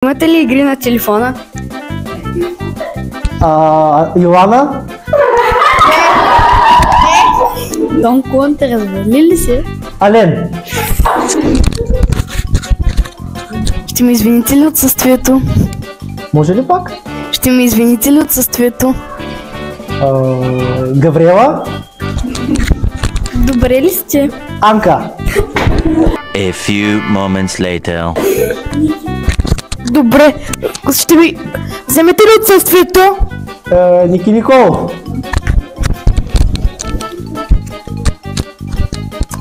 Имате ли игри на телефона? Йоана? Дон Конте, развали ли се? Ален? Ще ми извините ли отсъствието? Може ли пак? Ще ми извините ли отсъствието? Гавриела? Добре ли сте? Анка? A few moments later. Добре. Ще ми... Вземете ли отсъствието? Ники Никол?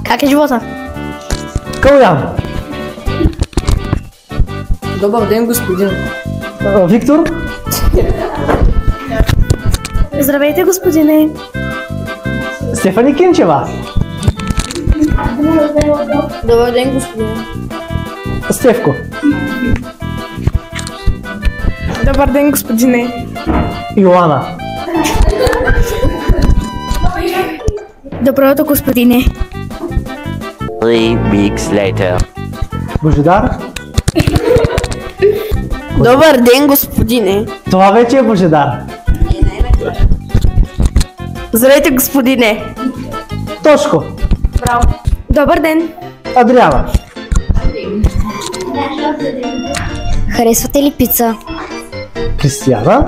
Как е живота? Калян? Добър ден, господин. Виктор? Здравейте, господине. Стефани Кинчева? Добър ден, господин. Стефко? Добър ден, господине. Йоана? Добро утро, господине. 3 weeks later. Божидар? Добър ден, господине. Това вече е Божидар. Здравейте, господине. Тошко? Добър ден. Адриана? Харесвате ли пица? Кристияна?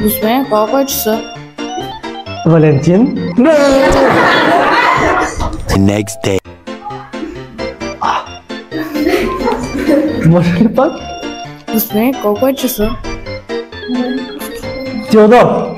Господин, колко е часа? Валентин? The next day. Може ли пак? Господин, колко е часа? Теодор?